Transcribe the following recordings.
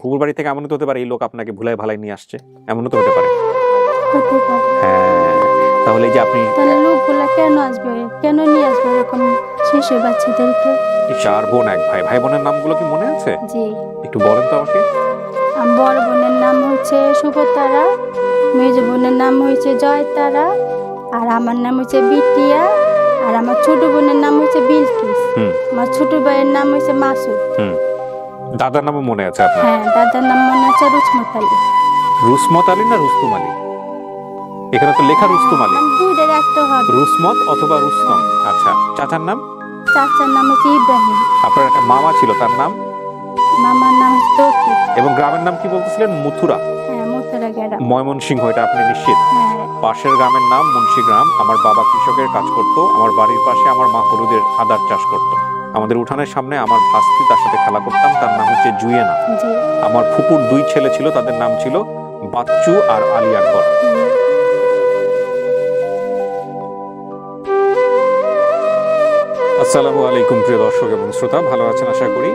ফুপুর বাড়ি থেকে এমনও তো হতে পারে এই লোক আপনাকে ভুলাই ভালাই নিয়ে আসছে, এমনও তো হতে পারে। হতে পারে। হ্যাঁ, তাহলে এই যে আপনি তাহলে লোকগুলা কেন আসবে, কেন নিয়ে আসবে এরকম শিশু বাচ্চাদেরকে? 4 বোন 1 ভাই, ভাই বোনের নামগুলো কি মনে আছে? জি, একটু বলেন তো আমাকে। আমার বড় বোনের নাম হচ্ছে শুভতারা, মেজ বোনের নাম হচ্ছে জয়তারা, আর আমার নাম হচ্ছে বিটিয়া, আর আমার ছোট বোনের নাম হচ্ছে বিলকিস, হুম আমার ছোট ভাইয়ের নাম হচ্ছে মাসুদ। হুম দাদার নামও মনে আছে আপনার? হ্যাঁ, দাদার নাম মনে আছে রুচমত আলী। রুসমত আলী না রুস্তুম আলী? এখানে তো লেখা রুস্তুম আলী। দুইটার একটা হবে। রুসমত অথবা রুস্তম। আচ্ছা, চাচার নাম? চাচার নাম হচ্ছে ইব্রাহিম। আপনার একটা মামা ছিল, তার নাম? মামার নাম হচ্ছে তৌফিক। এবং গ্রামের নাম কি বলতেছিলেন? মথুরা। হ্যাঁ, মথুরা গ্রাম। ময়মনসিংহ, এটা আপনি নিশ্চিত? হ্যাঁ, পাশের গ্রামের নাম মুন্সিগ্রাম। আমার বাবা কৃষকের কাজ করত। আমার বাড়ির পাশে আমার মা হলুদের আদার চাষ করত। আমাদের উঠানের সামনে আমার ভাস্তি, তার সাথে খেলা করতাম, তার নাম হচ্ছে জুয়েনা। জি। আমার ফুপুর 2 ছেলে ছিল, তাদের নাম ছিল বাচ্চু আর আলী আকবর। আসসালামু আলাইকুম প্রিয় দর্শক এবং শ্রোতা, ভালো আছেন আশা করি।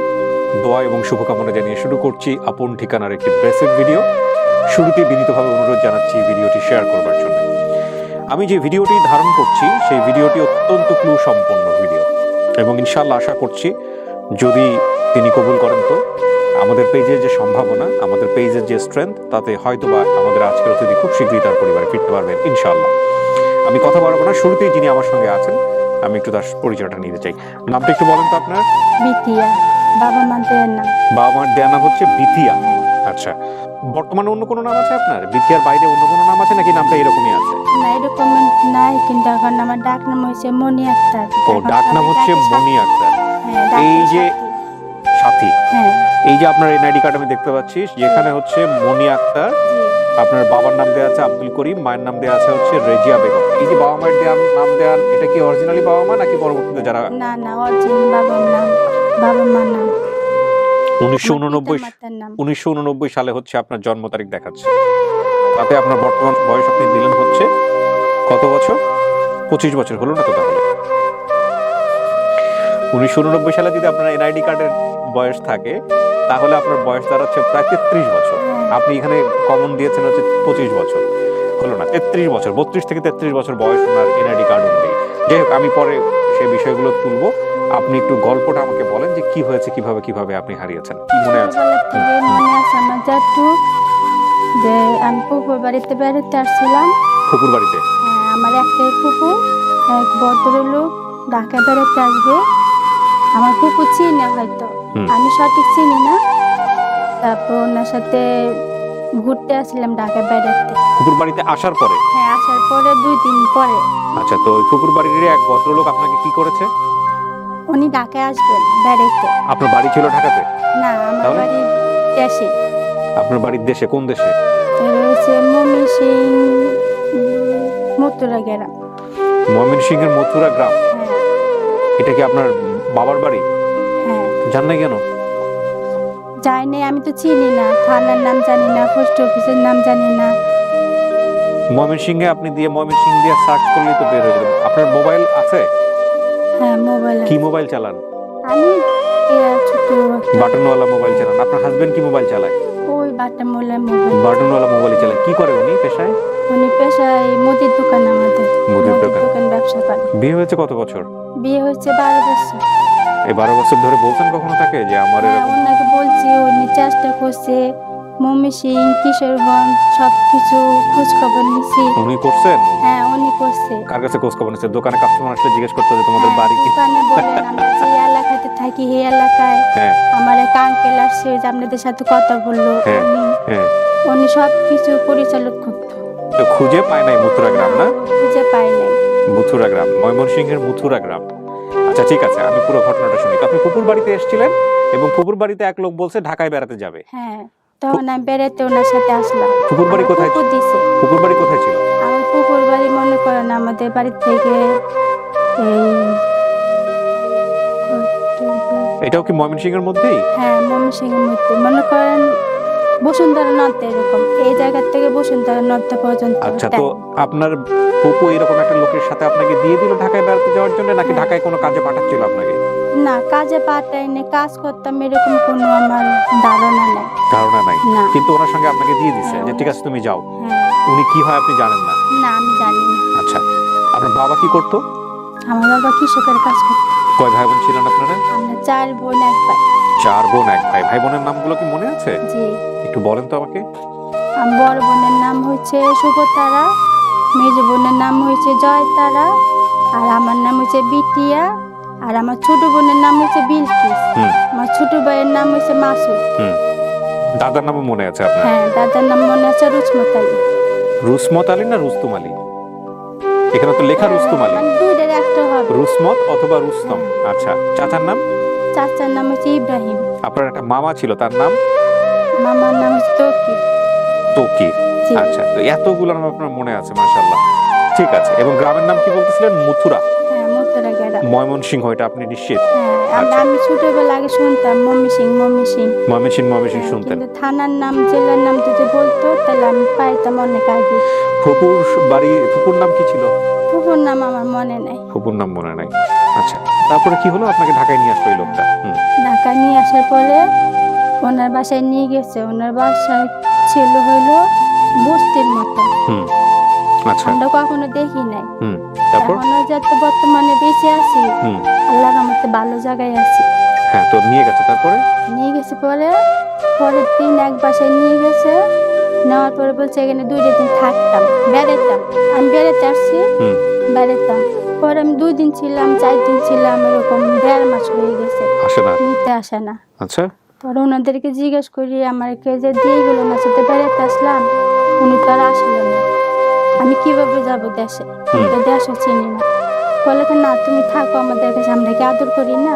দোয়া এবং শুভকামনা জানিয়ে শুরু করছি আপন ঠিকানার একটি বেসিক ভিডিও। শুরুতে বিনীতভাবে অনুরোধ জানাচ্ছি ভিডিওটি শেয়ার করবার জন্য। আমি যে ভিডিওটি ধারণ করছি সেই ভিডিওটি অত্যন্ত ক্লু সম্পন্ন ভিডিও, এবং ইনশাআল্লাহ আশা করছি যদি তিনি কবুল করেন তো আমাদের পেজের যে সম্ভাবনা, আমাদের পেজের যে স্ট্রেংথ, তাতে হয়তোবা আমাদের আজকের অতিথি খুব শীঘ্রই তার পরিবারে ফিরতে পারবেন ইনশাআল্লাহ। আমি কথা বাড়াবো না, শুরুতেই যিনি আমার সঙ্গে আছেন আমি একটু তার পরিচয়টা নিতে চাই। নামটা একটু বলেন তো আপনার? বিটিয়া, বাবা মার দেয়ার নাম। বাবা মার দেয়া নাম হচ্ছে বিথিয়া। আচ্ছা, বর্তমানে অন্য কোনো নাম আছে আপনার? বিথিয়ার বাইরে অন্য কোনো নাম আছে নাকি নামটা এরকমই আছে? না, এরকম নাই, কিন্তু এখন আমার ডাক নাম হচ্ছে মনি আক্তার। ও, ডাক নাম হচ্ছে মনি আক্তার। হ্যাঁ, ডাকে এই যে সাথী। সাথী, হ্যাঁ, এই যে আপনার এনআইডি কার্ড আমি দেখতে পাচ্ছি, যেখানে হচ্ছে মনি আক্তার, জি। আপনার বাবার নাম দেওয়া আছে আব্দুল করিম, মায়ের নাম দেওয়া আছে হচ্ছে রেজিয়া বেগম। এই যে বাবা মায়ের দেওয়ার নাম দেওয়ার, এটা কি অরিজিনালি বাবা মা নাকি পরবর্তীতে যারা? না না, অরিজিনাল বাবার নাম, বাবা মার নাম। 1989 সালে হচ্ছে আপনার জন্ম তারিখ দেখাচ্ছে। তাতে আপনার বর্তমান বয়স আপনি দিলেন হচ্ছে কত বছর? 25 বছর হলো না তো? তাহলে 1989 সালে যদি আপনার এনআইডি কার্ডের বয়স থাকে, তাহলে আপনার বয়স দাঁড়াচ্ছে প্রায় 33 বছর। আপনি এখানে কমন দিয়েছেন হচ্ছে 25 বছর, হলো না? 33 বছর, 32 থেকে 33 বছর বয়স ওনার এনআইডি কার্ড অনুযায়ী। যাই হোক, আমি পরে সেই বিষয়গুলো তুলবো। আপনি একটু গল্পটা আমাকে বলেন যে কি হয়েছে, কিভাবে আপনি হারিয়েছেন, কি মনে আছে? ছোটবেলা থেকে মনে আছে আমার যেটুকু, যে আমি পুকুর বাড়িতে বেড়াতে আসছিলাম। ফুপুর বাড়িতে? হ্যাঁ, আমার একটাই পুকুর, এক ভদ্রলোক ঢাকা বেড়াতে আসবে। আমার পুকুর চিনে হয়তো, আমি সঠিক চিনি না। তারপর ওনার সাথে ঘুরতে আসলাম ঢাকা বেড়াতে। ফুপুর বাড়িতে আসার পরে? হ্যাঁ, আসার পরে 2 দিন পরে। আচ্ছা, তো ওই ফুপুর বাড়ির এক ভদ্রলোক আপনাকে কি করেছে? উনি ঢাকায় আসবেন বেড়াইতে। আপনার বাড়ি ছিল ঢাকাতে? না, আমার তাহলে? বাড়ি দেশে। আপনার বাড়ির দেশে? কোন দেশে? হচ্ছে ময়মনসিংহ, মথুরা গ্রাম। ময়মনসিংহের মথুরা গ্রাম? হ্যাঁ, এটা কি আপনার বাবার বাড়ি? হ্যাঁ। জান না কেন? যাইনি, আমি তো চিনি না, থানার নাম জানি না, পোস্ট অফিসের নাম জানি না। ময়মনসিংহে আপনি দিয়ে ময়মনসিংহ দিয়ে সার্চ করলেই তো বের হয়ে যাবে। আপনার মোবাইল আছে? হ্যাঁ, মোবাইল কি আছে। মোবাইল চালান? আমি ছোট বাটনওয়ালা মোবাইল চালান। আপনার হাজবেন্ড কি মোবাইল চালায়? ওই বাটামোলা মোবাইল। বাটনওয়ালা মোবাইল চালায়। কি করে উনি পেশায়? উনি পেশায় মুদির দোকান, আমাদের মুদির দোকান। ব্যবসা করে। বিয়ে হয়েছে কত বছর? বিয়ে হচ্ছে 12 বছর। এই 12 বছর ধরে বলছেন কখনো তাকে যে আমার হ্যাঁ, এরকম? ওনাকে বলছি, উনি চেষ্টা করছে, ময়মনসিংহ, কিশোরগঞ্জ সবকিছু খোঁজ খবর নিছি। উনি করছেন? হ্যাঁ, উনি করছে। কার কাছে খোঁজ খবর নিচ্ছে? দোকানে কাস্টমার আসলে জিজ্ঞেস করতে যে তোমাদের হ্যাঁ, বাড়ি কি? দোকানে বলেন, আমরা যে এলাকাতে থাকি এই এলাকায় হ্যাঁ আমার এক আঙ্কেল আসছে, ওই যে আপনাদের সাথে কথা বললো, হ্যাঁ হ্যাঁ। উনি সবকিছু পরিচালক করতো। তো খুঁজে পায় নাই মথুরা গ্রাম না? খুঁজে পাই নাই। মথুরা গ্রাম, ময়মনসিংহের মথুরা গ্রাম। আচ্ছা ঠিক আছে, আমি পুরো ঘটনাটা শুনি। তো আপনি ফুপুর বাড়িতে এসেছিলেন এবং ফুপুর বাড়িতে এক লোক বলছে ঢাকায় বেড়াতে যাবে। হ্যাঁ, তখন আমি বেড়াতে ওনার সাথে আসলাম। ফুপুর বাড়ি আমার কোথায়? পুকুর দিছে। ফুপুর বাড়ি কোথায় ছিল? আমার পুকুর বাড়ি মনে করেন আমাদের বাড়ি থেকে এটাও কি ময়মনসিংহের মধ্যেই? হ্যাঁ, ময়মনসিংহের মধ্যে, মনে করেন বসুন্ধরা নর্থ, এরকম এই জায়গা থেকে বসুন্ধরা নর্থ পর্যন্ত। আচ্ছা, তো আপনার ফুপু এরকম একটা লোকের সাথে আপনাকে দিয়ে দিল ঢাকায় বেড়াতে যাওয়ার জন্য, নাকি ঢাকায় কোনো কাজে পাঠাচ্ছিল আপনাকে? না, কাজে পাঠাইনি, কাজ করতাম এরকম কোনো আমার ধারণা নেই। ধারণা নাই, না। কিন্তু ওনার সঙ্গে আপনাকে দিয়ে দিছে হ্যাঁ, যে ঠিক আছে তুমি যাও। হ্যাঁ, উনি কি হয় আপনি জানেন না? না আমি জানি না। আচ্ছা, আপনার বাবা কি করতো? আমার বাবা কৃষকের কাজ করতো। কয় ভাই বোন ছিলেন আপনারা? আমরা 4 বোন 1 ভাই। 4 বোন 1 ভাই। ভাই বোনের নামগুলো কি মনে আছে? জি। একটু বলেন তো আমাকে। আমার বড় বোনের নাম হচ্ছে শুভতারা, মেজ বোনের নাম হচ্ছে জয়তারা, আর আমার নাম হচ্ছে বিটিয়া, আর আমার ছোট বোনের নাম হচ্ছে বিলকিস। হুম আমার ছোট ভাইয়ের নাম হচ্ছে মাসুদ। হুম। দাদার নামও মনে আছে আপনার? হ্যাঁ, দাদার নাম মনে আছে রুচমত আলী। রুসমত আলী না রুস্তুম আলী? এখানে তো লেখা রুস্তুম আলী। মানে দুইটার একটা হবে। রুসমত অথবা রুস্তম। আচ্ছা, চাচার নাম? চাচার নাম হচ্ছে ইব্রাহিম। আপনার একটা মামা ছিল, তার নাম? মামার নাম হচ্ছে তৌকির। তৌকির। জি। আচ্ছা, তো এতগুলো নাম আপনার মনে আছে, মাশাআল্লাহ। ঠিক আছে, এবং গ্রামের নাম কি বলতেছিলেন? মথুরা। হ্যাঁ, মথুরা গ্রাম। ময়মনসিংহ, এটা আপনি নিশ্চিত? হ্যাঁ, আচ্ছা। আমি ছোটবেলা আগে শুনতাম মম্মি সিং। ময়মনসিংহ শুনতেন। কিন্তু থানার নাম, জেলার নাম যদি বলতো তাহলে আমি পাইতাম অনেক আগে। ফুপুর ফুপুর নাম কি ছিল? ফুফুর নাম আমার মনে নাই। ফুপুর নাম মনে নাই। আচ্ছা, তারপরে কি হলো? আপনাকে ঢাকায় নিয়ে আসলো এই লোকটা? ঢাকা নিয়ে আসার পরে ওনার বাসায় নিয়ে গেছে। ওনার বাসায় ছিল হইলো বস্তির মতো। হুম। আচ্ছা। আমরা কখনো দেখি নাই। তারপর? এখনো যাতে বর্তমানে বেঁচে আছি, আল্লাহর রহমতে ভালো জায়গায় আছি। হ্যাঁ, তো নিয়ে গেছে, তারপরে? নিয়ে গেছে পরের দিন এক বাসায় নিয়ে গেছে। নেওয়ার পরে বলছে এখানে 2 দিন থাকতাম, বেড়াইতাম। আমি বেড়াতে আসছি, বেড়াইতাম। পরে আমি 2 দিন ছিলাম, 4 দিন ছিলাম, এরকম 1.5 মাস হয়ে গেছে। আসে না? নিতে আসে না। আচ্ছা। পরে ওনাদেরকে জিজ্ঞেস করি আমার কে যে দিয়ে গেল, ওনার সাথে বেড়াতে আসলাম, উনি তো আর আসলো না। আমি কিভাবে যাব দেশে? আমি তো দেশও চিনি না। বলে না তুমি থাকো আমাদের কাছে, আমরা কি আদর করি না?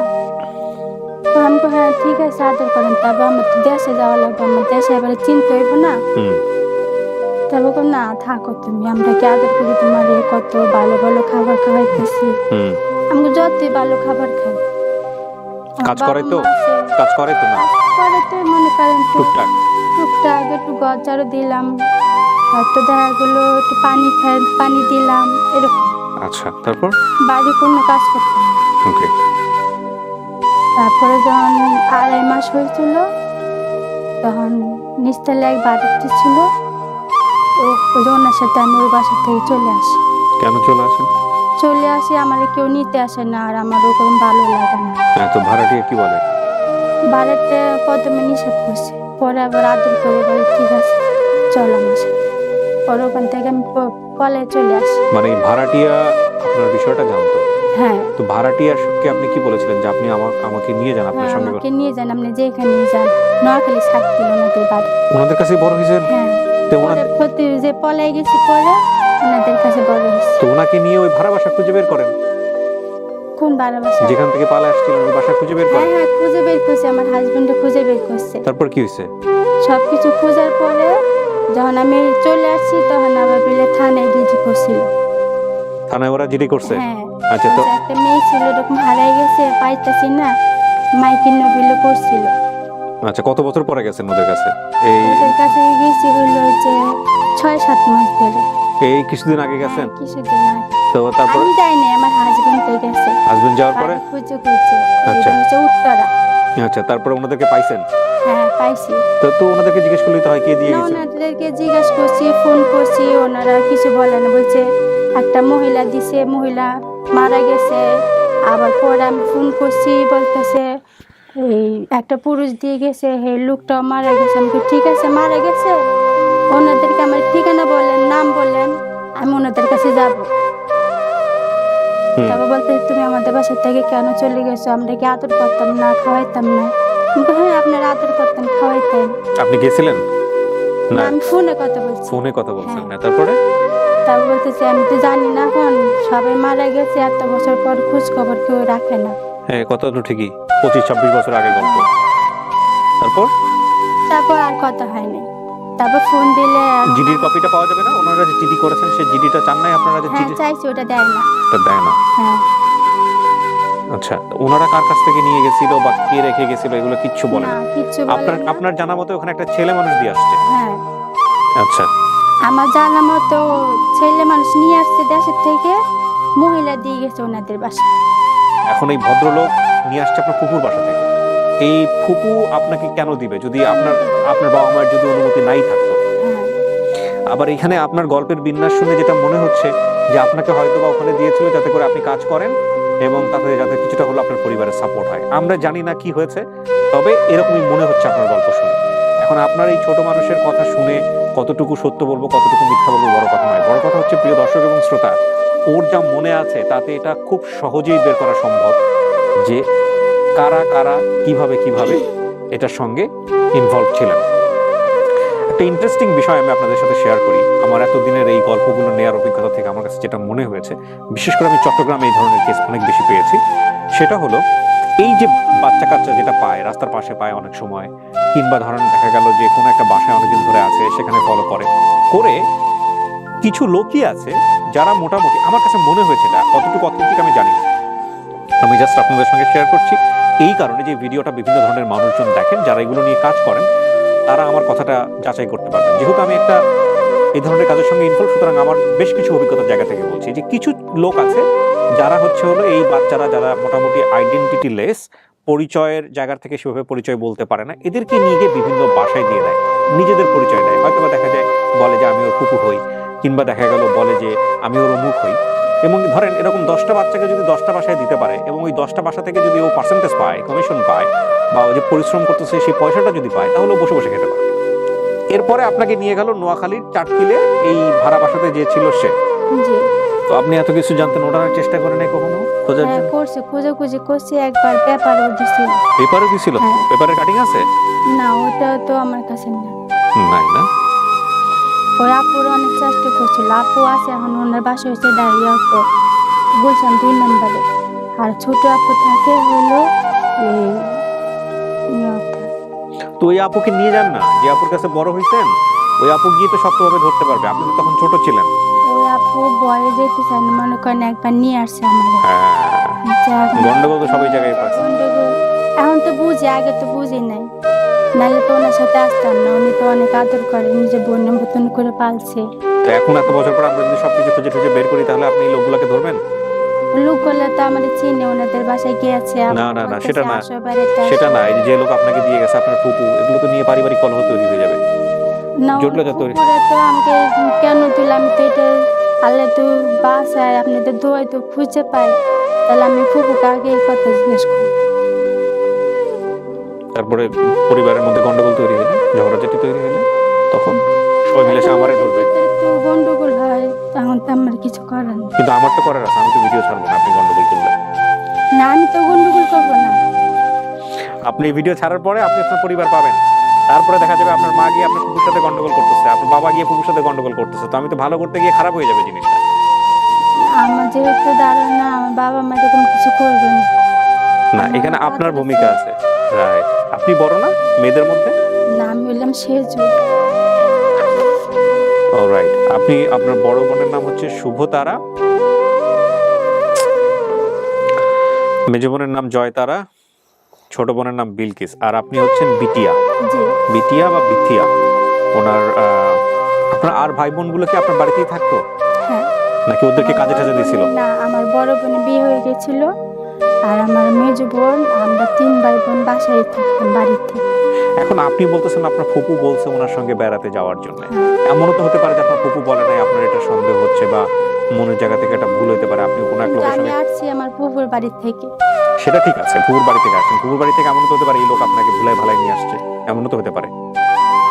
তো আমি তো হ্যাঁ ঠিক আছে আদর করেন, তবে আমার তো দেশে যাওয়া লাগবে, আমার দেশে এবারে চিনতে হইব না। তবে না থাকো তুমি, আমরা কি আদর করি, তোমার কত ভালো ভালো খাবার খাওয়াইতেছি, আমি যতই ভালো খাবার খাই। কাজ করে তো? কাজ করে তো না? করে তো মনে করেন টুকটাক টুকটাক একটু গজারও দিলাম, হয়তো দেখা গেলো একটু পানি দিলাম, এরকম। আচ্ছা, তারপর? বাড়ি কোনো কাজ করতাম না। ওকে। তারপরে যখন 2.5 মাস হয়েছিল, তখন নিচতলা এক বাড়িতে ছিল, ওনার সাথে আমি ওই বাসা থেকে চলে আসি। কেন চলে আসেন? চলে আসি, আমার কেউ নিতে আসে না, আর আমার ওরকম ভালো লাগে না। তো ভাড়াটিয়া কি বলে? বাড়িতে প্রথমে নিষেধ করছে, পরে আবার আদর করে বলে ঠিক আছে চল আমার সাথে। পরে ওখান থেকে আমি পলায় চলে আসি। মানে ভাড়াটিয়া আপনার বিষয়টা জানতো? হ্যাঁ। তো ভাড়াটিয়াকে আপনি কি বলেছিলেন যে আপনি আমাকে নিয়ে যান আপনার সঙ্গে? আমাকে নিয়ে যান, আপনি যেখানে যান। নোয়াখালী 7 কিলো ওনাদের বাড়ি। ওনাদের কাছে বড় হয়েছেন? হ্যাঁ। তো প্রতি যে পলায় গেছি পরে ওনাদের কাছে বড় হয়েছি। তো ওনাকে নিয়ে ওই ভাড়া বাসা খুঁজে বের করেন? কোন ভাড়া বাসা? যেখান থেকে পালা আসছিলেন ওই বাসা খুঁজে বের করেন? হ্যাঁ, খুঁজে বের করছে, আমার হাজবেন্ড খুঁজে বের করছে। তারপর কি হয়েছে? সবকিছু খোঁজার পরে যখন আমি চলে আসছি, তখন আবার বিলে থানায় জিডি করছিল। থানায় ওরা জিডি করছে? হ্যাঁ। আচ্ছা, তো একটা মেয়ে ছিল এরকম হারাই গেছে, পাইতাছি না, মাইকিন বিলে করছিল। আচ্ছা, কত বছর পরে গেছেন ওদের কাছে? ওদের কাছে গেছি হইলো যে 6-7 মাস ধরে। এই কিছুদিন আগে গেছেন? কিছুদিন আগে। তো তারপর? আমি যাইনি, আমার হাজবেন্ড গেছে। হাজবেন্ড যাওয়ার পরে? খুঁজে আচ্ছা। এটা হচ্ছে উত্তরা। আচ্ছা, তারপরে ওনাদেরকে পাইছেন? হ্যাঁ, পাইছি। তো ওনাদেরকে জিজ্ঞেস করলেই তো হয় কে দিয়ে না, গেছে? ওনাদেরকে জিজ্ঞাসা করছি, ফোন করছি, ওনারা কিছু বলে না, বলছে একটা মহিলা দিছে, মহিলা মারা গেছে। আবার পরে আমি ফোন করছি, বলতেছে এই একটা পুরুষ দিয়ে গেছে, হে লোকটাও মারা গেছে। আমি ঠিক আছে মারা গেছে, ওনাদেরকে আমার ঠিকানা বললেন, নাম বললেন, আমি ওনাদের কাছে যাব। তারপর বলতে তুমি আমাদের বাসা থেকে কেন চলে গেছো, আমরা কি আদর করতাম না, খাওয়াইতাম না? হ্যাঁ, আপনারা আদর করতেন, খাওয়াইতেন। আপনি গেছিলেন? না, আমি ফোনে কথা বলছি। ফোনে কথা বলছেন? না, তারপরে? তারপর বলতেছে আমি তো জানি না, এখন সবাই মারা গেছে, এত বছর পর খোঁজ খবর কেউ রাখে না। হ্যাঁ, কথা তো ঠিকই, 25-26 বছর আগে গল্প। তারপর আর কথা হয়নি। তারপর ফোন দিলে জিডির কপিটা পাওয়া যাবে না? ওনারা যে জিডি করেছেন সেই জিডিটা চান নাই আপনারা? যে জিডি চাইছি, ওটা দেয় না। এটা দেয় না? হ্যাঁ। আচ্ছা, তো ওনারা কার কাছ থেকে নিয়ে গেছিল বা কে রেখে গেছিল এগুলো কিচ্ছু বলে না? কিচ্ছু বলে না। আপনার জানা মতো ওখানে একটা ছেলে মানুষ দিয়ে আসছে? হ্যাঁ। আচ্ছা, আমার জানা মতো ছেলে মানুষ নিয়ে আসছে দেশের থেকে, মহিলা দিয়ে গেছে ওনাদের বাসায়। এখন এই ভদ্রলোক নিয়ে আসছে আপনার ফুপুর বাসা থেকে। এই ফুপু আপনাকে কেন দিবে যদি আপনার বাবা মায়ের যদি অনুমতি নাই থাকতো? হ্যাঁ, আবার এখানে আপনার গল্পের বিন্যাস শুনে যেটা মনে হচ্ছে যে আপনাকে হয়তো বা ওখানে দিয়েছিল যাতে করে আপনি কাজ করেন এবং তাতে যাতে কিছুটা হলো আপনার পরিবারের সাপোর্ট হয়। আমরা জানি না কি হয়েছে, তবে এরকমই মনে হচ্ছে আপনার গল্প শুনে। এখন আপনার এই ছোট মানুষের কথা শুনে কতটুকু সত্য বলবো কতটুকু মিথ্যা বলবো বড় কথা নয়। বড় কথা হচ্ছে প্রিয় দর্শক এবং শ্রোতা, ওর যা মনে আছে তাতে এটা খুব সহজেই বের করা সম্ভব যে কারা কারা কিভাবে এটার সঙ্গে ইনভলভ ছিলেন। একটা ইন্টারেস্টিং বিষয় আমি আপনাদের সাথে শেয়ার করি। আমার এতদিনের এই গল্পগুলো নেওয়ার অভিজ্ঞতা থেকে আমার কাছে যেটা মনে হয়েছে, বিশেষ করে আমি চট্টগ্রামে এই ধরনের কেস অনেক বেশি পেয়েছি, সেটা হলো এই যে বাচ্চা কাচ্চা যেটা পায় রাস্তার পাশে পায় অনেক সময়, কিংবা ধরেন দেখা গেল যে কোনো একটা বাসায় অনেকদিন ধরে আছে সেখানে ফলো করে কিছু লোকই আছে যারা মোটামুটি আমার কাছে মনে হয়েছে, এটা কতটুকু অথেন্টিক আমি জানি না, আমি জাস্ট আপনাদের সঙ্গে শেয়ার করছি এই কারণে যে ভিডিওটা বিভিন্ন ধরনের মানুষজন দেখেন যারা এগুলো নিয়ে কাজ করেন, তারা আমার কথাটা যাচাই করতে পারবেন। যেহেতু আমি একটা এই ধরনের কাজের সঙ্গে ইনভলভ, সুতরাং আমার বেশ কিছু অভিজ্ঞতার জায়গা থেকে বলছি যে কিছু লোক আছে যারা হলো এই বাচ্চারা যারা মোটামুটি আইডেন্টিটি লেস, পরিচয়ের জায়গা থেকে সেভাবে পরিচয় বলতে পারে না, এদেরকে নিয়ে গিয়ে বিভিন্ন বাসায় দিয়ে দেয়, নিজেদের পরিচয় দেয়। হয়তো বা দেখা যায় বলে যে আমি ওর ফুপু হই, কিংবা দেখা গেল বলে যে আমি ওর অমুক হই। এবং ধরেন এরকম 10টা বাচ্চাকে যদি 10টা বাসায় দিতে পারে এবং ওই 10টা বাসা থেকে যদি ও পার্সেন্টেজ পায়, কমিশন পায়, বা ও যে পরিশ্রম করতেছে সেই পয়সাটা যদি পায়, তাহলে ও বসে বসে খেতে পারে। এরপরে আপনাকে নিয়ে গেল নোয়াখালীর চাটকিলে এই ভাড়া বাসাতে যে ছিল সে। জি। তো আপনি এত কিছু জানতেন, ওঠার চেষ্টা করেন নাই কখনো খোঁজার হ্যাঁ, জন্য? করছে, খোঁজাখুঁজি করছে, একবার পেপারও দিছিল। পেপারও দিছিল? হ্যাঁ। পেপারের কাটিং আছে? না, ওটা তো আমার কাছে না। নাই না? ওই আপুর অনেক চেষ্টা করছিল, আপু আছে এখন, ওনার বাসা হচ্ছে দাঁড়িয়ে আছে গুলশান 2 নম্বরে। আর ছোট আপু থাকে হলো এই নিউইয়র্কে। তো ওই আপুকে নিয়ে যান না, যে আপুর কাছে বড় হইছেন, ওই আপু গিয়ে তো শক্তভাবে ধরতে পারবে, আপনি তো তখন ছোট ছিলেন। ওই আপু বয়ে যেতে চায় না, মনে করেন একবার নিয়ে আসছে আমার। হ্যাঁ, গন্ডগোল তো সবাই জায়গায় পাচ্ছে। এখন তো বুঝি, আগে তো বুঝি নাই, নাহলে তো ওনার সাথে আসতাম না। উনি তো অনেক আদর করে, নিজে বোনের মতন করে পালছে। তো এখন এত বছর পর আমরা যদি সবকিছু খুঁজে খুঁজে বের করি, তাহলে আপনি এই লোকগুলোকে ধরবেন? লোকগুলো তো আমাদের চিনে, ওনাদের বাসায় গিয়েছে। না না না, সেটা না, সেটা না। এই যে লোক আপনাকে দিয়ে গেছে আপনার ফুপু, এগুলো তো নিয়ে পারিবারিক কলহ তৈরি হয়ে যাবে, জটিলতা তৈরি। তো আমাকে কেন দিল, আমি তো এটা আল্লাহ তো বাসায় আপনাদের দোয়াই তো খুঁজে পাই, তাহলে আমি ফুপুকে আগে এই কথা জিজ্ঞেস করি। তারপরে পরিবারের মধ্যে গন্ডগোল তৈরি হলে, ঝগড়াঝাটি তৈরি হলে, তখন সবাই মিলে এসে আমারে ধরবে। একটু গন্ডগোল হয়, তখন তো আমার কিছু করার নেই। কিন্তু আমার তো করার আছে, আমি তো ভিডিও ছাড়বো না আপনি গন্ডগোল করলে। না, আমি তো গন্ডগোল করবো না। আপনি ভিডিও ছাড়ার পরে আপনি আপনার পরিবার পাবেন, তারপরে দেখা যাবে আপনার মা গিয়ে আপনার ফুপুর সাথে গন্ডগোল করতেছে, আপনার বাবা গিয়ে ফুপুর সাথে গন্ডগোল করতেছে, তো আমি তো ভালো করতে গিয়ে খারাপ হয়ে যাবে জিনিসটা। আমার যেহেতু ধারণা আমার বাবা মা এরকম কিছু করবে না। না, এখানে আপনার ভূমিকা আছে। রাইট, আপনি বড় না মেয়েদের মধ্যে? না, আমি বললাম সেজু। অলরাইট, আপনি আপনার বড় বোনের নাম হচ্ছে শুভতারা, মেজ বোনের নাম জয়তারা, ছোট বোনের নাম বিলকিস, আর আপনি হচ্ছেন বিটিয়া। জি। বিটিয়া বা বিথিয়া ওনার। আপনার আর ভাই বোনগুলো কি আপনার বাড়িতেই থাকতো হ্যাঁ। নাকি ওদেরকে কাজে টাজে দিয়েছিল? না, আমার বড় বোনের বিয়ে হয়ে গেছিল, আর আমার মেজ বোন, আমরা 3 ভাই বোন বাসায় থাকতাম বাড়িতে। এখন আপনি বলতেছেন আপনার ফুপু বলছে ওনার সঙ্গে বেড়াতে যাওয়ার জন্য, এমনও তো হতে পারে যে আপনার ফুপু বলে নাই, আপনার এটা সন্দেহ হচ্ছে বা মনের জায়গা থেকে এটা ভুল হতে পারে, আপনি কোনো এক লোকের আমি সঙ্গে। আসছি আমার ফুফুর বাড়ি থেকে। সেটা ঠিক আছে, ফুপুর বাড়ি থেকে আসছেন, ফুপুর বাড়ি থেকে এমনও তো হতে পারে এই লোক আপনাকে ভুলাই ভালাই নিয়ে আসছে, এমনও তো হতে পারে।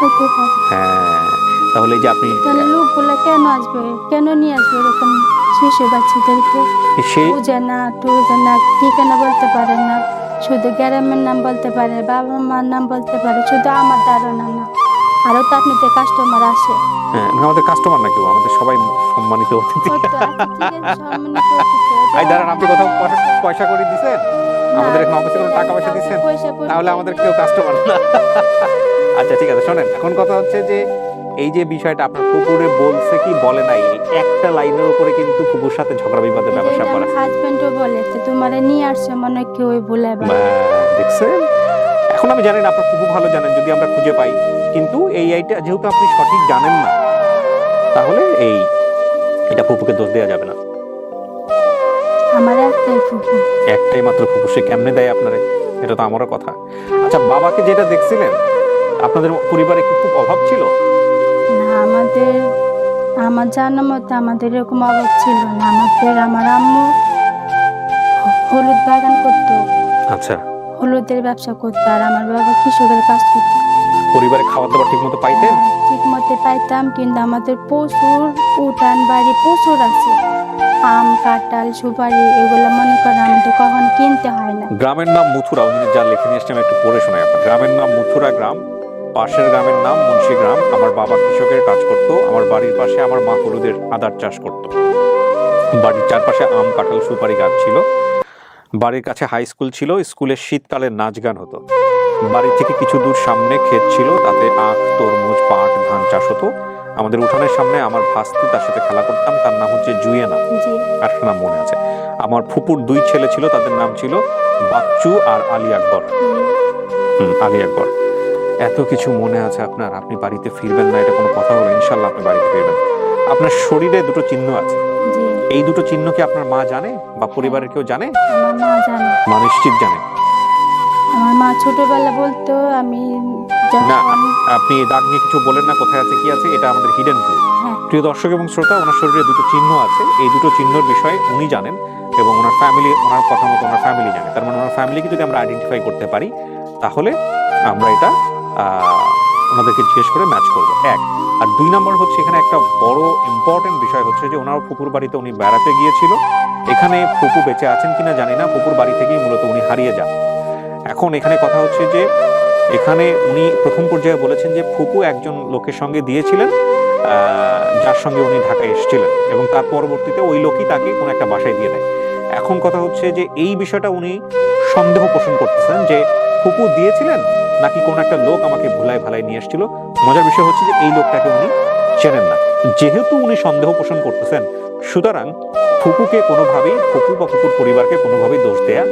হতে পারে। হ্যাঁ, তাহলে এই যে আপনি তাহলে লোকগুলো কেন আসবে, কেন নিয়ে আসবে এরকম শিশু বাচ্চাদেরকে? সেই বুঝে না, টুঝে না, ঠিকানা বলতে পারে না, শুধু গ্রামের নাম বলতে পারে, বাবা মার নাম বলতে পারে, শুধু আমার ধারণা না, আরো তো আপনাদের কাস্টমার আসে। হ্যাঁ, আমাদের কাস্টমার না কেউ, আমাদের সবাই সম্মানিত অতিথি। কত আছে, ঠিক আছে, সম্মানিত অতিথি। এই দাঁড়ান, আপনি কোথাও পয়সা করে দিছেন? আমাদের এখানে অফিসে কোনো টাকা পয়সা দিচ্ছেন? পয়সা করে তাহলে আমাদের কেউ কাস্টমার না। আচ্ছা ঠিক আছে, শোনেন, এখন কথা হচ্ছে যে এই যে বিষয়টা আপনার ফুপুরে বলছে কি বলে নাই, একটা লাইনের উপরে কিন্তু ফুপুর সাথে ঝগড়া বিবাদের ব্যবসা করা। হাজবেন্ডও বলে যে তোমারে নিয়ে আসছে মনে হয় কেউ বলে। দেখছেন, এখন আমি জানি না, আপনার ফুপু ভালো জানেন, যদি আমরা খুঁজে পাই, কিন্তু এইটা যেহেতু আপনি সঠিক জানেন না, তাহলে এটা ফুপুকে দোষ দেওয়া যাবে না। আমার একটাই ফুপু। একটাই মাত্র ফুপু, সে কেমনে দেয় আপনারে? এটা তো আমারও কথা। আচ্ছা, বাবাকে যেটা দেখছিলেন, আপনাদের পরিবারে কি খুব অভাব ছিল? না, আমার জানার মতে আমাদের এরকম অভাব ছিল না। আমার আম্মু হলুদ বাগান করতো, আচ্ছা, হলুদের ব্যবসা করতো, আর আমার বাবা কৃষকের কাজ করতো। পরিবারে খাবার দাবার ঠিক মতো পাইতেন? ঠিক মতো পাইতাম, কিন্তু আমাদের প্রচুর উঠান বাড়ি প্রচুর আছে। আম, কাঁঠাল, সুপারি, এগুলো মনে করেন আমাদের কখনো কিনতে হয় না। গ্রামের নাম মথুরা, উনি যা লিখে নিয়ে এসছেন আমি একটু পড়ে শোনাই আপনার। গ্রামের নাম মথুরা গ্রাম, পাশের গ্রামের নাম মুন্সি গ্রাম। আমার বাবা কৃষকের কাজ করত। আমার বাড়ির পাশে আমার মা হলুদের আদার চাষ করত। বাড়ির চারপাশে আম, কাঁঠাল, সুপারি গাছ ছিল। বাড়ির কাছে হাই স্কুল ছিল, স্কুলে শীতকালে নাচ গান হতো। বাড়ি থেকে কিছু দূর সামনে ক্ষেত ছিল, তাতে আখ, তরমুজ, পাট, ধান চাষ হতো। আমাদের উঠানের সামনে আমার ভাস্তি, তার সাথে খেলা করতাম। তার নাম হচ্ছে জুয়েনা, জি, একটা নাম মনে আছে। আমার ফুপুর 2 ছেলে ছিল, তাদের নাম ছিল বাচ্চু আর আলী আকবর। আলী আকবর। এত কিছু মনে আছে আপনার। আপনি বাড়িতে ফিরবেন না এটা কোনো কথা হলো? ইনশাল্লাহ আপনি বাড়িতে ফিরবেন। আপনার শরীরে 2টো চিহ্ন আছে, জি। এই 2টো চিহ্ন কি আপনার মা জানে বা পরিবারের কেউ জানে? আমার মা জানে। মা নিশ্চিত জানে? আমার মা ছোটবেলা বলতো, আমি না, যখন আপনি দাগ নিয়ে কিছু বলেন না, কোথায় আছে কি আছে, এটা আমাদের হিডেন ক্লু। হ্যাঁ, প্রিয় দর্শক এবং শ্রোতা, ওনার শরীরে 2টো চিহ্ন আছে, এই 2টো চিহ্নের বিষয়ে উনি জানেন এবং ওনার ফ্যামিলি, ওনার কথা মতো ওনার ফ্যামিলি জানে। তার মানে ওনার ফ্যামিলিকে যদি আমরা আইডেন্টিফাই করতে পারি, তাহলে আমরা এটা ওনাদেরকে জিজ্ঞেস করে ম্যাচ করব, 1। আর 2 নম্বর হচ্ছে, এখানে একটা বড় ইম্পর্টেন্ট বিষয় হচ্ছে যে ওনার ফুপুর বাড়িতে উনি বেড়াতে গিয়েছিল। এখানে ফুপু বেঁচে আছেন কিনা জানি না, ফুপুর বাড়ি থেকেই মূলত উনি হারিয়ে যান। এখন এখানে কথা হচ্ছে যে এখানে উনি প্রথম পর্যায়ে বলেছেন যে ফুপু একজন লোকের সঙ্গে দিয়েছিলেন, যার সঙ্গে উনি ঢাকায় এসেছিলেন, এবং তার পরবর্তীতে ওই লোকই তাকে কোনো একটা বাসায় দিয়ে দেয়। এখন কথা হচ্ছে যে এই বিষয়টা উনি সন্দেহ পোষণ করতেছেন যে ফুপু দিয়েছিলেন নাকি কোনো একটা লোক আমাকে ভুলায় ভালাই নিয়ে এসেছিল। মজার বিষয় হচ্ছে যে এই লোকটাকে উনি চেনেন না। যেহেতু উনি সন্দেহ পোষণ করতেছেন, সুতরাং ফুপুকে কোনোভাবেই, ফুপু বা ফুপুর পরিবারকে কোনোভাবেই দোষ দেয়া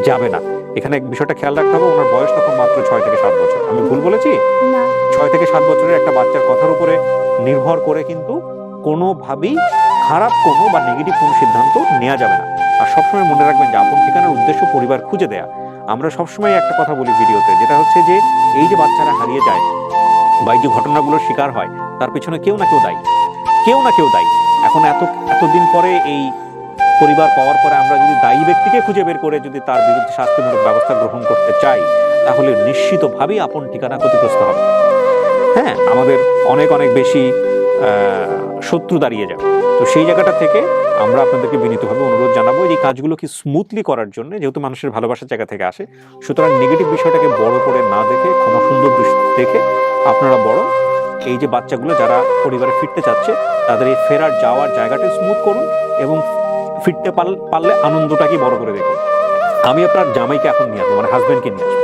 যাবে না। এখানে বিষয়টা খেয়াল রাখতে হবে, ওনার বয়স তখন মাত্র 6 থেকে 7 বছর। আমি ভুল বলেছি? না, 6 থেকে 7 বছরের একটা বাচ্চার কথার উপরে নির্ভর করে কিন্তু কোনোভাবেই খারাপ কোনো বা নেগেটিভ কোনো সিদ্ধান্ত নেওয়া যাবে না। আর সবসময় মনে রাখবেন যে আপন ঠিকানার উদ্দেশ্য পরিবার খুঁজে দেয়া। আমরা সবসময় একটা কথা বলি ভিডিওতে, যেটা হচ্ছে যে এই যে বাচ্চারা হারিয়ে যায় বা এই যে ঘটনাগুলোর শিকার হয়, তার পিছনে কেউ না কেউ দায়ী, কেউ না কেউ দায়ী। এখন এতদিন পরে এই পরিবার পাওয়ার পরে আমরা যদি দায়ী ব্যক্তিকে খুঁজে বের করে যদি তার বিরুদ্ধে শাস্তিমূলক ব্যবস্থা গ্রহণ করতে চাই, তাহলে নিশ্চিতভাবেই আপন ঠিকানা ক্ষতিগ্রস্ত হবে। হ্যাঁ, আমাদের অনেক অনেক বেশি শত্রু দাঁড়িয়ে যাবে। তো সেই জায়গাটা থেকে আমরা আপনাদেরকে বিনীতভাবে অনুরোধ জানাবো এই কাজগুলোকে স্মুথলি করার জন্য, যেহেতু মানুষের ভালোবাসার জায়গা থেকে আসে, সুতরাং নেগেটিভ বিষয়টাকে বড় করে না দেখে, ক্ষমা সুন্দর দৃষ্টি দেখে আপনারা বড় এই যে বাচ্চাগুলো যারা পরিবারে ফিরতে চাচ্ছে, তাদের এই ফেরার যাওয়ার জায়গাটা স্মুথ করুন এবং ফিরতে পারলে আনন্দটাকে বড় করে দেখুন। আমি আপনার জামাইকে এখন নিয়ে আসবো, মানে হাজবেন্ডকে নিয়ে আসবো,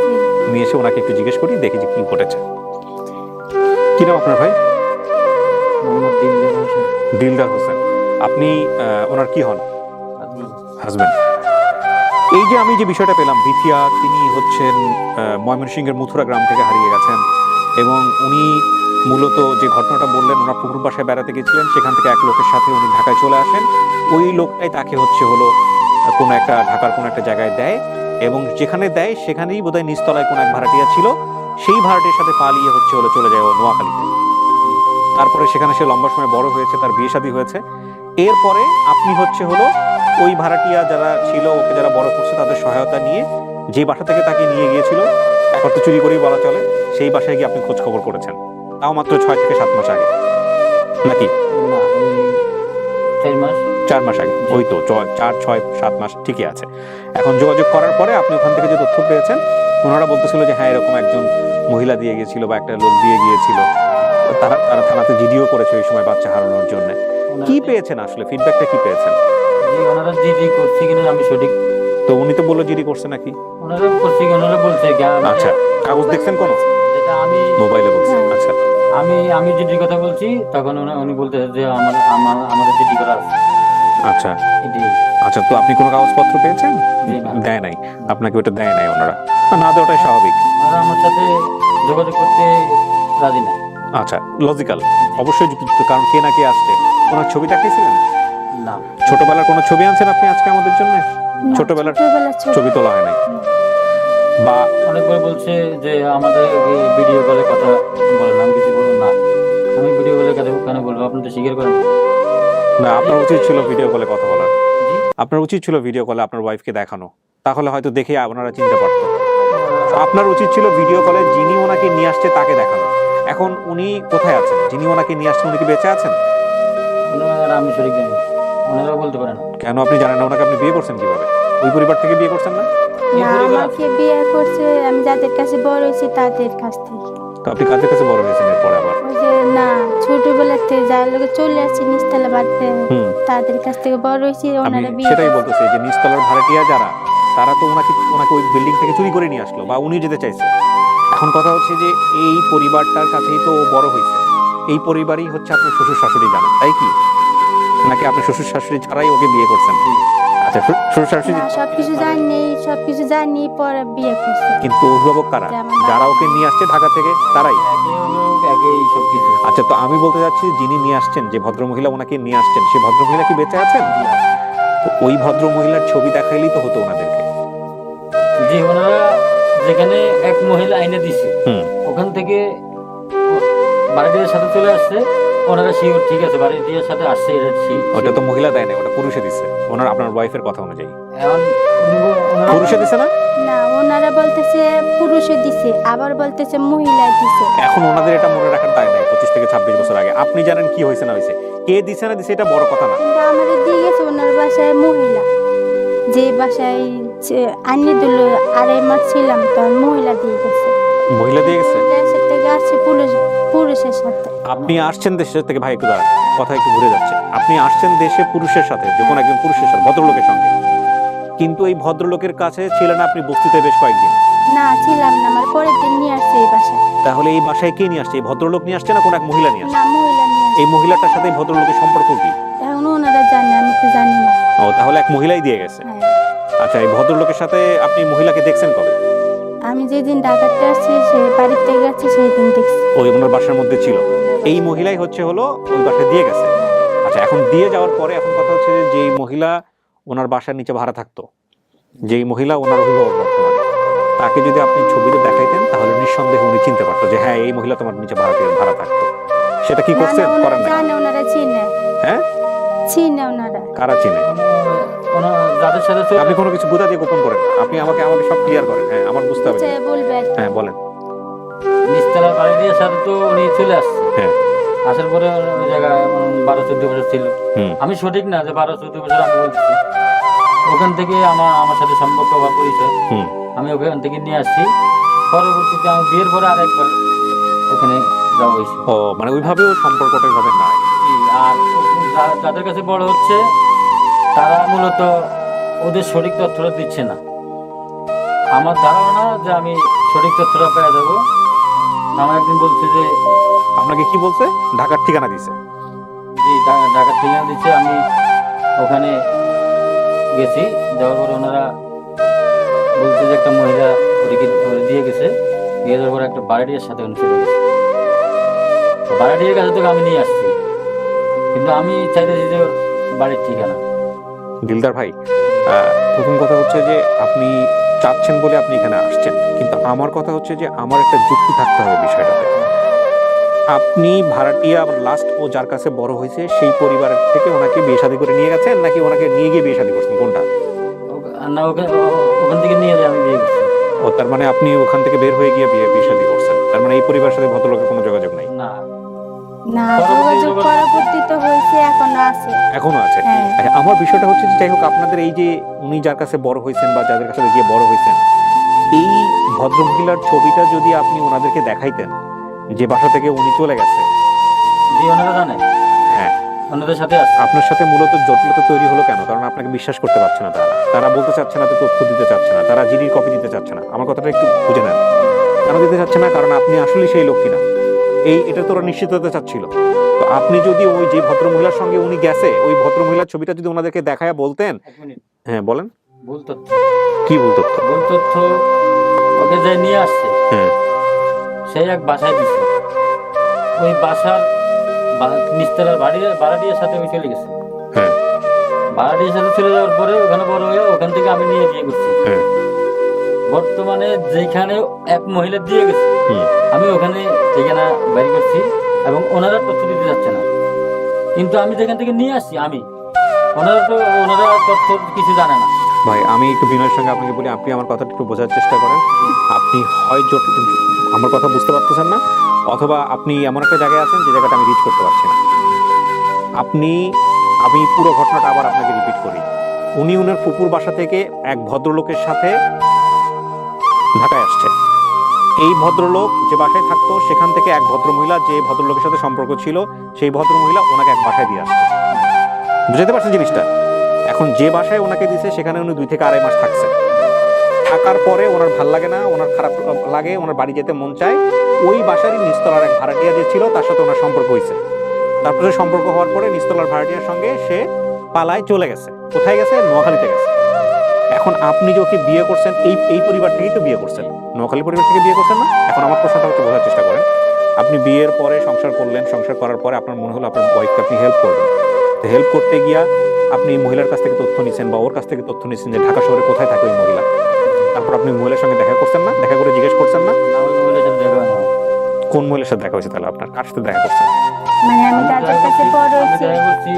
নিয়ে এসে ওনাকে একটু জিজ্ঞেস করি, দেখি যে কি ঘটেছে। কি নাম আপনার ভাই? দিলদার হোসেন। আপনি ওনার কি হন? হাজবেন্ড। এই যে আমি যে বিষয়টা পেলাম, বিথিয়া তিনি হচ্ছেন ময়মনসিংহের মথুরা গ্রাম থেকে হারিয়ে গেছেন, এবং উনি মূলত যে ঘটনাটা বললেন, ওনার ফুপুর বাসায় বেড়াতে গেছিলেন, সেখান থেকে এক লোকের সাথে উনি ঢাকায় চলে আসেন। ওই লোকটাই তাকে হলো কোনো একটা ঢাকার কোনো একটা জায়গায় দেয়, এবং যেখানে দেয় সেখানেই বোধহয় নিচতলায় কোনো এক ভাড়াটিয়া ছিল, সেই ভাড়াটির সাথে পালিয়ে চলে যায় ও নোয়াখালীতে। তারপরে সেখানে সে লম্বা সময় বড় হয়েছে, তার বিয়ে শাদী হয়েছে। এরপরে আপনি ওই ভাড়াটিয়া যারা ছিল, ওকে যারা বড় করছে, তাদের সহায়তা নিয়ে যে বাসা থেকে তাকে নিয়ে গিয়েছিল, এখন তো চুরি করেই বলা চলে, সেই বাসায় গিয়ে আপনি খোঁজ খবর করেছেন, তাও মাত্র 6 থেকে 7 মাস আগে, নাকি 4 মাস আগে? ওই তো 4, 6, 7 মাস ঠিকই আছে। এখন যোগাযোগ করার পরে আপনি ওখান থেকে যে তথ্য পেয়েছেন, ওনারা বলতেছিল যে হ্যাঁ এরকম একজন মহিলা দিয়ে গিয়েছিল বা একটা লোক দিয়ে গিয়েছিল। তারা থানাতে জিডিও করেছে ওই সময় বাচ্চা হারানোর জন্য। কি পেয়েছেন আসলে, ফিডব্যাকটা কি পেয়েছেন? ওনারা জিডি করছে কিনা আমি সঠিক, তো উনি তো বললো জিডি করছে নাকি? ওনারা করছে কিনা ওনারা বলছে। আচ্ছা, কাগজ দেখছেন কোন? যেটা আমি মোবাইলে বলছেন। আচ্ছা, আমি জিডির কথা বলছি, তখন উনি বলতেছে যে আমাদের জিডি করা আছে। আচ্ছা এটাই। আচ্ছা, তো আপনি কোনো কাগজপত্র পেয়েছেন? জি না। দেয় নাই আপনাকে? ওটা দেয় নাই ওনারা? না দেওয়াটাই স্বাভাবিক। ওনারা আমার সাথে যোগাযোগ করতে রাজি না। আচ্ছা, লজিক্যাল, অবশ্যই যুক্তিযুক্ত, কারণ কে না কে আসছে। ওনার ছবি দেখিয়েছিলেন? না, না। ছোটবেলার কোনো ছবি আনছেন আপনি আজকে আমাদের জন্য? না, ছোটবেলার ছবি ছবি তোলা হয় নাই? বা অনেকবার বলছে যে আমাদের ভিডিও কলে কথা বলেন, আমি কিছু বলবো না। আমি ভিডিও কলে কেন বলবো? আপনি তো স্বীকার করেন। না, আপনার উচিত ছিল ভিডিও কলে কথা বলার। জি? আপনার উচিত ছিল ভিডিও কলে আপনার ওয়াইফকে দেখানো, তাহলে হয়তো দেখে আপনারা চিনতে পারতেন। আপনার উচিত ছিল ভিডিও কলে যিনি ওনাকে নিয়ে আসছে তাকে দেখানো। এখন উনি কোথায় আছেন? যিনি ওনাকে নিয়ে আসছেন উনি কি বেঁচে আছেন? ওনারা আমি সঠিক জানি না। ওনারাও বলতে পারেন না। কেন আপনি জানেন না? ওনাকে আপনি বিয়ে করছেন কিভাবে? ওই পরিবার থেকে বিয়ে করছেন না? এই না, পরিবার আমাকে বিয়ে করছে আমি যাদের কাছে বড় হয়েছি তাদের কাছ থেকে। তো আপনি কাদের কাছে বড় হয়েছেন এরপরে আবার? ওই যে না, ছোটবেলাতে যার লোকে চলে আসছে নিচতলা বাড়িতে, হুম, তাদের কাছ থেকে বড় হয়েছি, আমি ওনারা বিয়ে সেটাই করছে। বলতেছি যে নিচতলার ভাড়াটিয়া যারা, তারা তো ওনাকে ওই বিল্ডিং থেকে চুরি করে নিয়ে আসলো, বা উনি যেতে চাইছে। এখন কথা হচ্ছে যে এই পরিবারটার কাছেই তো ও বড় হয়েছে। এই পরিবারই হচ্ছে আপনার শ্বশুর শাশুড়ি, জানেন তাই কি? নাকি আপনি শ্বশুর শাশুড়ি ছাড়াই ওকে বিয়ে করছেন? আচ্ছা, শ্বশুর শাশুড়ি না, সবকিছু জানি পরে বিয়ে করছে। কিন্তু অভিভাবক কারা? যারা ওকে নিয়ে আসছে ঢাকা থেকে তারাই। একই লোক, একই সবকিছু। আচ্ছা, তো আমি বলতে চাচ্ছি যিনি নিয়ে আসছেন, যে ভদ্রমহিলা ওনাকে নিয়ে আসছেন, সেই ভদ্রমহিলা কি বেঁচে আছেন? তো ওই ভদ্রমহিলার ছবি দেখাইলেই তো হতো ওনাদেরকে। যে ওনারা যেখানে এক মহিলা আইনে দিছে, হুম, ওখান থেকে বাড়িটির সাথে চলে আসছে। ওনারা শিওর ঠিক আছে বাড়িটির সাথে আসছে, এটা ঠিক। ওটা তো মহিলা দেয় না, ওটা পুরুষে দিচ্ছে। ওনার আপনার ওয়াইফের কথা অনুযায়ী এখন ওনারা পুরুষে দিছে না? না, ওনারা বলতেছে পুরুষে দিছে, আবার বলতেছে মহিলা দিছে। এখন ওনাদের এটা মনে রাখার দায় নাই। 25 থেকে 26 বছর আগে আপনি জানেন কি হয়েছে না হয়েছে, কে দিছে না দিছে, এটা বড় কথা না। কিন্তু আমাদের দিয়ে গেছে ওনার বাসায় মহিলা, যে বাসায় আনিয়ে দিল 2.5 মাস ছিলাম, তখন মহিলা দিয়ে গেছে। মহিলা দিয়ে গেছে? দেশের থেকে আসছে পুরুষের সাথে। আপনি আসছেন দেশের থেকে, ভাই একটু দাঁড়ান, কথা একটু ঘুরে যাচ্ছে। আপনি আসছেন দেশে পুরুষের সাথে, যখন একজন পুরুষের সাথে, ভদ্রলোকের সঙ্গে, কিন্তু এই ভদ্রলোকের কাছে ছিলেন আপনি বস্তিতে বেশ কয়েকদিন। না, ছিলাম না, আমার পরের দিন নিয়ে আসছে এই বাসায়। তাহলে এই বাসায় কে নিয়ে আসছে? এই ভদ্রলোক নিয়ে আসছে না কোন এক মহিলা নিয়ে আসছে? না, মহিলা নিয়ে আসছে। এই মহিলাটার সাথে এই ভদ্রলোকের সম্পর্ক কি? এখন ওনারা জানে, আমি তো জানি না। ও, তাহলে এক মহিলাই দিয়ে গেছে। হ্যাঁ, আচ্ছা, এই ভদ্রলোকের সাথে আপনি মহিলাকে দেখছেন কবে? আমি যেদিন ঢাকাতে আসছি, সে বাড়িতে গেছে, সেই দিন দেখছি। ওই ওনার বাসার মধ্যে ছিল। এই মহিলাই হচ্ছে হলো ওই বাসায় দিয়ে গেছে। আচ্ছা, এখন দিয়ে যাওয়ার পরে এখন কথা হচ্ছে যে যেই মহিলা ওনার বাসার নিচে ভাড়া থাকতো, যেই মহিলা ওনার অভিভাবক বর্তমানে, তাকে যদি আপনি ছবিতে দেখাইতেন তাহলে নিঃসন্দেহে উনি চিনতে পারতো যে হ্যাঁ, এই মহিলা তোমার নিচে ভাড়া থাকতো। সেটা কি না, না, করছেন? ওনারা করেন না? জানে, ওনারা চিনে। হ্যাঁ, চিনে ওনারা। কারা চিনে? যাদের সাথে চলে আপনি কোনো কিছু বুঝা দিয়ে গোপন করেন না। আপনি আমাকে সব ক্লিয়ার করেন। হ্যাঁ, আমার বুঝতে হবে। বুঝে বলবে আর কি। হ্যাঁ, বলেন। নিচতলার বাড়িটির সাথে তো উনি চলে আসছে। হ্যাঁ, আসার পরে ওই জায়গায় 12-14 বছর ছিল। হুম, আমি সঠিক না যে 12-14 বছর আমি বলতেছি। ওখান থেকে আমার সাথে সম্পর্ক বা পরিচয়, হুম। আমি ওখান থেকে নিয়ে আসছি। পরবর্তীতে আমি বিয়ের পরে আরেকবার ওখানে যাওয়া হয়েছে। ও, মানে ওইভাবেও সম্পর্কটা ওইভাবে নাই। আর যাদের কাছে বড় হচ্ছে তারা মূলত ওদের সঠিক তথ্যটা দিচ্ছে না। আমার ধারণা যে আমি সঠিক তথ্যটা পেয়ে যাবো। আমার একদিন বলছে যে আপনাকে কি বলছে? ঢাকার ঠিকানা দিছে? জি ঢাকার ঠিকানা দিচ্ছে। আমি ওখানে গেছি, যাওয়ার পর ওনারা বলছে যে একটা মহিলা ওদিকে দিয়ে গেছে, দিয়ে যাওয়ার পর একটা বাড়িটির সাথে উনি চলে গেছে। বাড়িটির কাছে থেকে আমি নিয়ে আসছি, কিন্তু আমি চাইতেছি যে ওর বাড়ির ঠিকানা। দিলদার ভাই, প্রথম কথা হচ্ছে যে আপনি চাচ্ছেন বলে আপনি এখানে আসছেন, কিন্তু আমার কথা হচ্ছে যে আমার একটা যুক্তি থাকতে হবে বিষয়টাতে। আপনি ভাড়াটিয়া লাস্ট ও যার কাছে বড় হয়েছে সেই পরিবারের থেকে ওনাকে বিয়ে শাদী করে নিয়ে গেছেন, নাকি ওনাকে নিয়ে গিয়ে বিয়ে শাদী করছেন, কোনটা? না, ওখান থেকে নিয়ে যায় আমি বিয়ে করছি। ও, তার মানে আপনি ওখান থেকে বের হয়ে গিয়ে বিয়ে শাদী করছেন। তার মানে এই পরিবারের সাথে ভদ্রলোকের কোনো যোগাযোগ নাই? না, না, যোগাযোগ পরবর্তীতে হয়েছে, এখনো আছে। এখনো আছে? হ্যাঁ। আচ্ছা, আমার বিষয়টা হচ্ছে যে যাই হোক, আপনাদের এই যে উনি যার কাছে বড় হয়েছেন বা যাদের কাছে গিয়ে বড় হয়েছেন, এই ভদ্রমহিলার ছবিটা যদি আপনি ওনাদেরকে দেখাইতেন যে বাসা থেকে উনি চলে গেছে। জি ওনারা জানে। হ্যাঁ, ওনাদের সাথে আছে। আপনার সাথে মূলত জটিলতা তৈরি হলো কেন? কারণ আপনাকে বিশ্বাস করতে পারছে না তারা। তারা বলতে চাচ্ছে না, তো তথ্য দিতে চাচ্ছে না, তারা জিডির কপি দিতে চাচ্ছে না। আমার কথাটা একটু বুঝে নেন। কেন দিতে চাচ্ছে না? কারণ আপনি আসলে সেই লোক কিনা এটা তো ওরা নিশ্চিত হতে চাচ্ছিল। তো আপনি যদি ওই যে ভদ্রমহিলার সঙ্গে উনি গেছে, ওই ভদ্রমহিলার ছবিটা যদি ওনাদেরকে দেখায় বলতেন। এক মিনিট, হ্যাঁ, বলেন। ভুল তথ্য। কি ভুল তথ্য? ভুল তথ্য, ওকে যে নিয়ে আসছে হ্যাঁ, সেই এক বাসায় দিছে। ওই বাসার নিচতলার ভাড়াটিয়ার সাথে ওই চলে গেছে। হ্যাঁ, ভাড়াটির সাথে চলে যাওয়ার পরে ওখানে বড় হয়ে ওখান থেকে আমি নিয়ে বিয়ে করছি। হ্যাঁ। বর্তমানে যেখানে এক মহিলা দিয়ে গেছে হুম। আমি ওখানে ঠিকানা বাইর করছি এবং ওনারা তথ্য দিতে যাচ্ছে না, কিন্তু আমি যেখান থেকে নিয়ে আসছি ওনারা তথ্য কিছু জানে না। ভাই আমি একটু বিনয়ের সঙ্গে আপনাকে বলি, আপনি আমার কথাটা একটু বোঝার চেষ্টা করেন। আপনি হয় আমার কথা বুঝতে পারতেছেন না, অথবা আপনি এমন একটা জায়গায় আছেন যে জায়গাটা আমি রিচ করতে পারছি না। আমি পুরো ঘটনাটা আবার আপনাকে রিপিট করি। উনি উনার ফুপুর বাসা থেকে এক ভদ্রলোকের সাথে ঢাকায় আসছে। এই ভদ্রলোক যে বাসায় থাকতো সেখান থেকে এক ভদ্রমহিলা, যে ভদ্রলোকের সাথে সম্পর্ক ছিল, সেই ভদ্রমহিলা ওনাকে এক বাসায় দিয়ে আসছে। বুঝতে পারছেন জিনিসটা? এখন যে বাসায় ওনাকে দিছে সেখানে উনি 2 থেকে 2.5 মাস থাকছেন। থাকার পরে ওনার ভাল লাগে না, ওনার খারাপ লাগে, ওনার বাড়ি যেতে মন চায়। ওই বাসারই নিচতলার এক ভাড়াটিয়া যে ছিল তার সাথে ওনার সম্পর্ক হয়েছে। তারপরে সম্পর্ক হওয়ার পরে নিচতলার ভাড়াটিয়ার সঙ্গে সে পালায় চলে গেছে। কোথায় গেছে? নোয়াখালীতে গেছে। এখন আপনি যে ওকে বিয়ে করছেন এই পরিবার থেকেই তো বিয়ে করছেন, নোয়াখালী পরিবার থেকে বিয়ে করছেন না? এখন আমার প্রশ্নটা হচ্ছে, বোঝার চেষ্টা করেন। আপনি বিয়ের পরে সংসার করলেন, সংসার করার পরে আপনার মনে হলো আপনার ওয়াইফকে আপনি হেল্প করবেন। তো হেল্প করতে গিয়া আপনি মহিলার কাছ থেকে তথ্য নিছেন বা ওর কাছ থেকে তথ্য নিছেন যে ঢাকা শহরে কোথায় থাকে ওই মহিলা। তারপর আপনি মহিলার সঙ্গে দেখা করছেন না? দেখা করে জিজ্ঞেস করছেন না? ওই মহিলার সাথে দেখা হয় না। কোন মহিলার সাথে দেখা হয়েছে তাহলে? আপনার কার সাথে দেখা করছেন? মানে আমি তাদের কাছে বড় আমি হয়েছি। দেখা করছি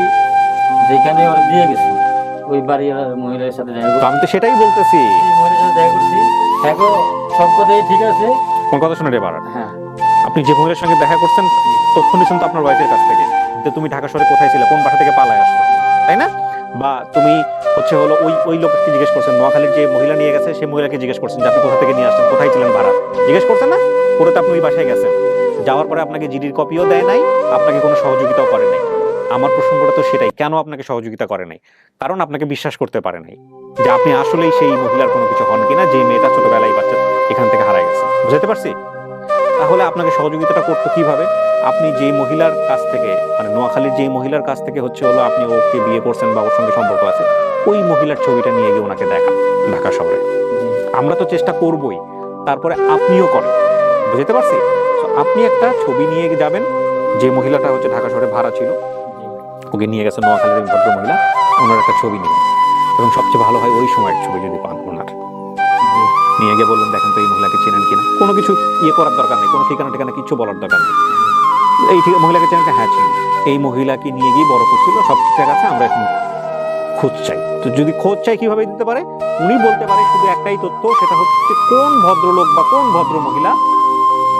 যেখানে ওরা দিয়ে গেছে ওই বাড়ির মহিলার সাথে দেখা তো করছি। আমি তো সেটাই বলতেছি। এই মহিলার সাথে দেখা করছি, দেখো সব কথাই ঠিক আছে। কোন কথা শুনে রে বাড়ান? হ্যাঁ, আপনি যে মহিলার সঙ্গে দেখা করছেন তথ্য নিচ্ছেন তো আপনার ওয়াইফের কাছ থেকে, যে তুমি ঢাকা শহরে কোথায় ছিলে, কোন বাসা থেকে পালায় আসছো, তাই না? বা তুমি হলো ওই লোককে জিজ্ঞেস করছেন, নোয়াখালীর যে মহিলা নিয়ে গেছে সেই মহিলাকে জিজ্ঞেস করছেন যে আপনি কোথা থেকে নিয়ে আসছেন, কোথায় ছিলেন ভাড়া, জিজ্ঞেস করছেন না? পরে তো আপনি ওই বাসায় গেছেন। যাওয়ার পরে আপনাকে জিডির কপিও দেয় নাই, আপনাকে কোনো সহযোগিতাও করে নাই। আমার প্রসঙ্গটা তো সেটাই, কেন আপনাকে সহযোগিতা করে নাই? কারণ আপনাকে বিশ্বাস করতে পারে নাই যে আপনি আসলেই সেই মহিলার কোনো কিছু হন কিনা, যে মেয়েটা ছোটবেলায় বাচ্চা এখান থেকে হারায় গেছে। বুঝতে পারছি? তাহলে আপনাকে সহযোগিতাটা করতো কিভাবে? আপনি যেই মহিলার কাছ থেকে, মানে নোয়াখালীর যেই মহিলার কাছ থেকে হলো আপনি ওকে বিয়ে করছেন বা ওর সঙ্গে সম্পর্ক আছে, ওই মহিলার ছবিটা নিয়ে গিয়ে ওনাকে দেখান ঢাকা শহরে। আমরা তো চেষ্টা করবই, তারপরে আপনিও করেন। বুঝতে পারছি? তো আপনি একটা ছবি নিয়ে যাবেন, যে মহিলাটা হচ্ছে ঢাকা শহরে ভাড়া ছিল, ওকে নিয়ে গেছে নোয়াখালীর ভদ্র মহিলা, ওনার একটা ছবি নেবেন। এবং সবচেয়ে ভালো হয় ওই সময়ের ছবি যদি পান ওনার, নিয়ে গিয়ে বলবেন দেখেন তো এই মহিলাকে চেনেন কিনা। কোনো কিছু করার দরকার নেই, কোনো ঠিকানা কিছু বলার দরকার নেই। এই মহিলাকে চেনেন? হ্যাঁ চিনি। এই মহিলাকে নিয়ে গিয়ে বড় করছিল, সব ঠিকঠাক আছে, আমরা এখন খোঁজ চাই। তো যদি খোঁজ চাই কিভাবে দিতে পারে? উনি বলতে পারে শুধু একটাই তথ্য, সেটা হচ্ছে কোন ভদ্রলোক বা কোন ভদ্র মহিলা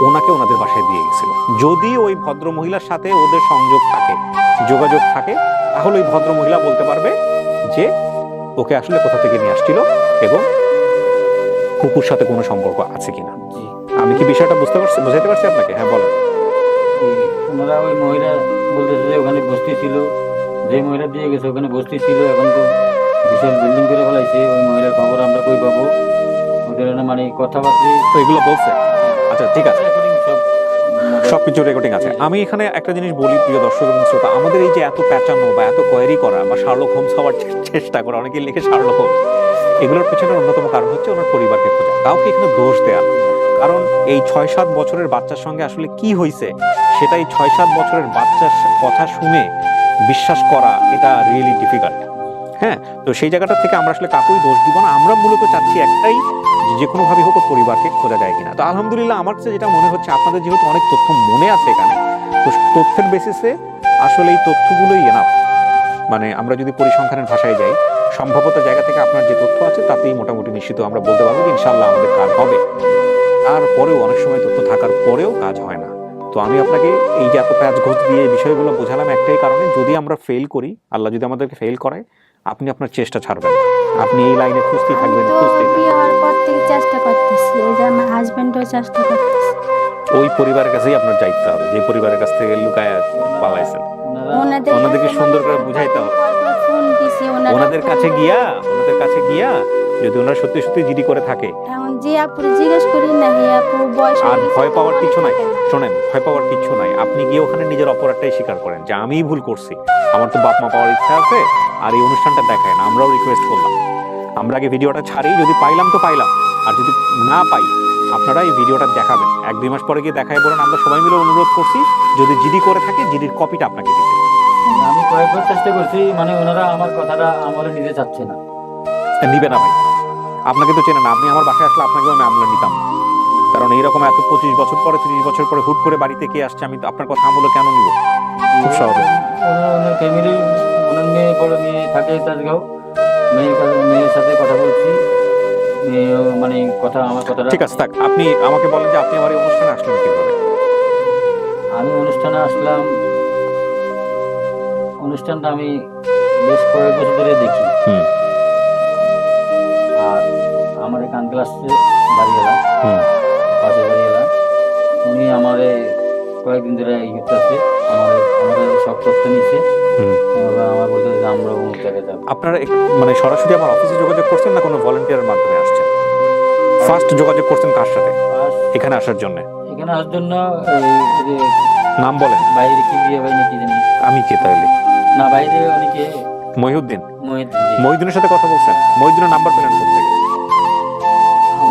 ওনাকে ওনাদের বাসায় দিয়ে গেছিল। যদি ওই ভদ্র মহিলার সাথে ওদের সংযোগ থাকে, যোগাযোগ থাকে, তাহলে ওই ভদ্র মহিলা বলতে পারবে যে ওকে আসলে কোথা থেকে নিয়ে আসছিল এবং কুকুর সাথে কোনো সম্পর্ক আছে কিনা। আমি কি বিষয়টা বুঝাতে পারছি আপনাকে? হ্যাঁ বলেন। ওনারা ওই মহিলা বলতেছে যে ওখানে বস্তি ছিল, যে মহিলা দিয়ে গেছে ওখানে বস্তি ছিল, এখন তো বিশাল বিল্ডিং করে ফেলাইছে। ওই মহিলার খবর আমরা কই পাবো? ওদের মানে কথাবার্তা তো এগুলো বলছে। আচ্ছা ঠিক আছে, সবকিছু রেকর্ডিং আছে। আমি এখানে একটা জিনিস বলি প্রিয় দর্শক এবং শ্রোতা, আমাদের এই যে এত প্যাচানো বা এত কোয়েরি করা বা শার্লক হোমস হওয়ার চেষ্টা করা, অনেকে লিখে শার্লক হোমস, এগুলোর পেছনে অন্যতম কারণ হচ্ছে ওনার পরিবারকে খোঁজা। কাউকে এখানে দোষ দেয়া, কারণ এই 6-7 বছরের বাচ্চার সঙ্গে আসলে কি হয়েছে সেটাই 6-7 বছরের বাচ্চার কথা শুনে বিশ্বাস করা, এটা রিয়েলি ডিফিকাল্ট। হ্যাঁ, তো সেই জায়গাটা থেকে আমরা আসলে কাকুই দোষ দিব না। আমরা মূলত চাচ্ছি একটাই, যে কোনোভাবে হোক পরিবারকে খোঁজা যায় কিনা। তো আলহামদুলিল্লাহ আমার কাছে যেটা মনে হচ্ছে, আপনাদের যেহেতু অনেক তথ্য মনে আছে এখানে, তো তথ্যের বেসিসে আসলে এই তথ্যগুলোই এনাফ। মানে আমরা যদি পরিসংখ্যানের ভাষায় যাই, সম্ভবত জায়গা থেকে আপনার যে তথ্য আছে তাতেই মোটামুটি নিশ্চিত আমরা বলতে পারবো যে ইনশাল্লাহ আমাদের কাজ হবে। তারপরেও অনেক সময় তথ্য থাকার পরেও কাজ হয় না। তো আমি আপনাকে এই যে এত প্যাচ ঘোষ দিয়ে বিষয়গুলো বোঝালাম একটাই কারণে, যদি আমরা ফেল করি, আল্লাহ যদি আমাদেরকে ফেল করায়, আপনি আপনার চেষ্টা ছাড়বেন না, আপনি এই লাইনে খুঁজতেই থাকবেন, খুঁজতেই থাকবেন। বিয়ে হওয়ার পর থেকে চেষ্টা করতেছি, এই যে আমার হাজবেন্ডও চেষ্টা করতেছে। ওই পরিবারের কাছেই আপনার যাইতে হবে, যে পরিবারের কাছ থেকে লুকায় পালাইছেন। ওনাদেরকে সুন্দর করে বুঝাইতে হবে। ওনাদের কাছে গিয়া যদি ওনারা সত্যি সত্যি জিডি করে থাকে, এখন যে আপু জিজ্ঞেস করি না, হে আপু বয়স আর ভয় পাওয়ার কিছু নাই। শোনেন, ভয় পাওয়ার কিছু নাই। আপনি গিয়ে ওখানে নিজের অপরাধটাই স্বীকার করেন যে আমিই ভুল করছি, আমার তো বাপ মা পাওয়ার ইচ্ছা আছে, আর এই অনুষ্ঠানটা দেখায় না, আমরাও রিকোয়েস্ট করলাম। আমরা আগে ভিডিওটা ছাড়ি, যদি পাইলাম তো পাইলাম, আর যদি না পাই আপনারা এই ভিডিওটা দেখাবেন। 1-2 মাস পরে গিয়ে দেখায় বলেন আমরা সবাই মিলে অনুরোধ করছি, যদি জিডি করে থাকে জিডির কপিটা আপনাকে দিতে। আমি কয়েকবার চেষ্টা করছি, মানে ওনারা আমার কথাটা আমলে নিতে চাচ্ছে না। নিবে না ভাই, আপনাকে তো চেনে না। আপনি আমার বাসায় আসলে আপনাকেও আমি আমলে নিতাম না, কারণ এইরকম এত 25 বছর পরে 30 বছর পরে হুট করে বাড়িতে কে আসছে, আমি তো আপনার কথা আমলে কেন নিব? খুব স্বাভাবিক। ওনার ফ্যামিলি, ওনার মেয়ে, বড় মেয়ে থাকে তাজগাঁও, মেয়ের সাথে কথা বলছি, মেয়েও মানে কথা, আমার কথাটা। ঠিক আছে, থাক। আপনি আমাকে বলেন যে আপনি আমার এই অনুষ্ঠানে আসলেন কিভাবে? আমি অনুষ্ঠানে আসলাম, অনুষ্ঠানটা আমি বেশ কয়েক বছর ধরে দেখি। হুম আর আমার এক আঙ্কেল আসছে বাড়িওয়ালা, হুম পাশে বাড়িওয়ালা, উনি আমার কয়েকদিন ধরে ইয়ে করতেছে, আমার সব তথ্য নিচ্ছে। হুম। এবার আমার বলতে যে আমরা অমুক জায়গায় যাবো। আপনারা মানে সরাসরি আমার অফিসে যোগাযোগ করছেন না কোনো ভলান্টিয়ারের মাধ্যমে আসছেন? ফার্স্ট যোগাযোগ করছেন কার সাথে এখানে আসার জন্য? এখানে আসার জন্য এই যে নাম বলেন। বাইরে কি বিয়ে ভাই নাকি জানি আমি কে তাহলে? না, বাইরে অনেকে মহিউদ্দিন। মহিউদ্দিন জি। মহিউদ্দিনের সাথে কথা বলছেন? মহিউদ্দিনের নাম্বার পেলেন কোথা থেকে?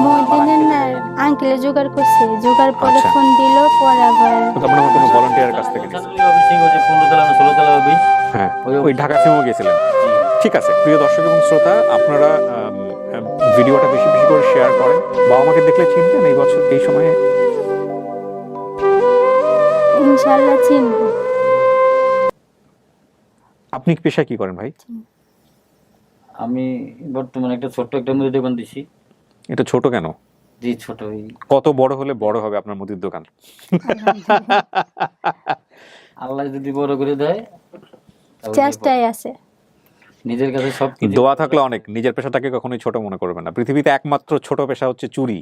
মহিউদ্দিনের না, আঙ্কেলে জোগাড় করছে, জোগাড় পরে আচ্ছা। ফোন দিল, পরে আবার তো আপনার কোনো ভলান্টিয়ারের কাছ থেকে নিয়েছেন? অফিসে ওই যে 15 তলা না 16 তলা অফিস। হ্যাঁ, ওই ওই ঢাকা ফিল্মও গেছিলেন। জি। ঠিক আছে, প্রিয় দর্শক এবং শ্রোতা, আপনারা ভিডিওটা বেশি বেশি করে শেয়ার করেন। বাবা মাকে দেখলে চিনবেন এই বছর এই সময়ে? ইনশাআল্লাহ চিনবো। আপনি পেশায় কি করেন ভাই? আমি বর্তমানে একটা ছোট্ট একটা মুদি দোকান দিছি। এটা ছোট কেন? জি ছোট। কত বড় হলে বড় হবে আপনার মুদির দোকান? আল্লাহ যদি বড় করে দেয় তাহলে চেষ্টায় আছে। নিজের কাছে সব কিছু দোয়া থাকলে অনেক। নিজের পেশাটাকে কখনোই ছোট মনে করবেন না। পৃথিবীতে একমাত্র ছোট পেশা হচ্ছে চুরি,